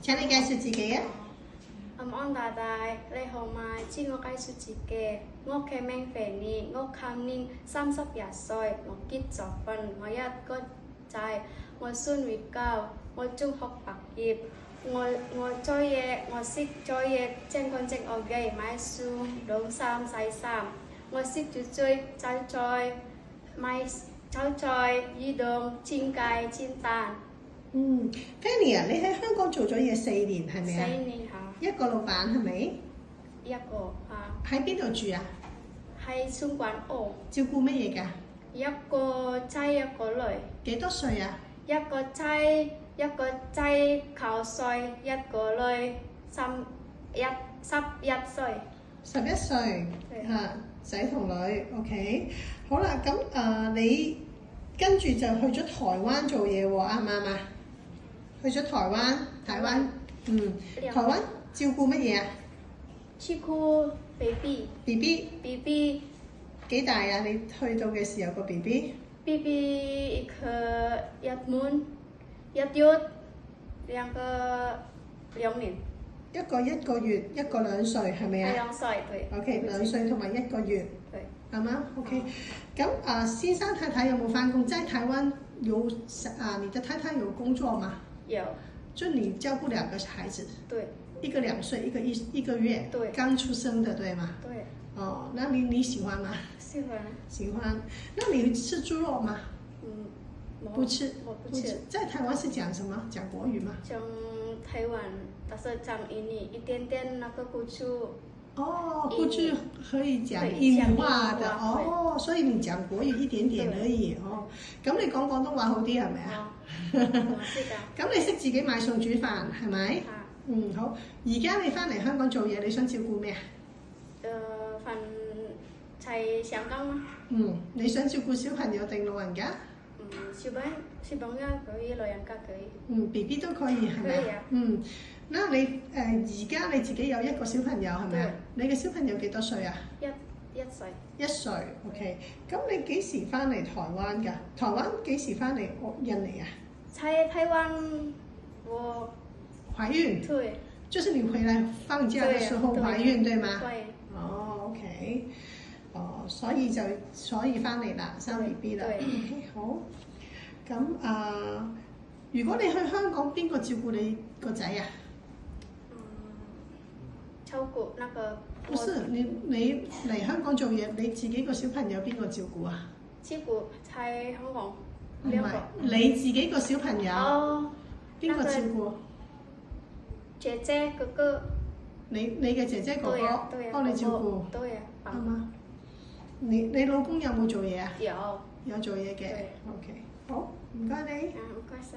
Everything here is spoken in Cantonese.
請你介紹自己啊。安大大，你好嗎？知我介紹自己，我嘅名肥妮，我今年31歲，我結咗婚，我一個仔，我孫會教，我中學畢業，我做嘢，我識做嘢，正幹正我嘅買書、晾衫、洗衫，我識煮水、炒菜、買炒菜、移動、煎雞、煎蛋。Fanny 啊，你喺香港做咗嘢4年係咪啊？ 4年嚇。一個老闆係咪？一個嚇。喺邊度住啊？喺松關澳。照顧乜嘢㗎？一個仔一個女。幾多歲啊？一個仔9歲，一個女11歲。11歲嚇，仔同女 OK。好啦，咁你跟住就去咗台灣做嘢喎，啱唔啱啊？去咗台灣，台灣照顧乜嘢啊？照顧 BB 幾大啊？你去到嘅時候個 BB 佢1滿1月2年。一個月，一個2歲，係咪啊？2歲，對。OK， 2歲同埋1個月，係嘛 ？OK。咁先生太太有冇返工？在台灣有你的太太有工作嗎？有。就你照顧2個孩子。對。一個2歲，一個月。對。剛出生的，對嗎？對。哦，那你喜歡嗎？喜歡。喜歡。那你吃豬肉嗎？不吃。我不吃。在台灣是講什麼？講國語嗎？講台灣，但是講印尼一點點那個古珠。哦，古珠可以講印尼話的哦，所以你講國語一點點而已哦。咁你講廣東話好啲係咪啊？咁你識自己買餸煮飯係咪？好。而家你翻嚟香港做嘢，你想照顧咩啊？喺香港嗎？你想照顧小朋友定老人家？小朋友可以，老人家可以。BB 都可以係咪？可以啊。那你而家你自己有1個小朋友係咪啊？你嘅小朋友幾多歲啊？1歲。1歲 ，OK。咁你幾時翻嚟台灣㗎？台灣幾時翻嚟印尼啊？在台灣我懷孕。對。就是你回來放假的時候懷孕，對嗎？對。哦 ，OK。所以翻嚟啦，生 BB 啦。OK， 好。咁如果你去香港，邊個照顧你個仔啊？照顧那個。不是，你嚟香港做嘢，你自己個小朋友邊個照顧啊？照顧喺香港。唔係，你自己個小朋友。邊個照顧？姐姐哥哥。你嘅姐姐哥哥幫你照顧。對啊。啱嗎？你老公有冇做嘢啊？有。有做嘢嘅。OK， 好，唔該你。唔該晒。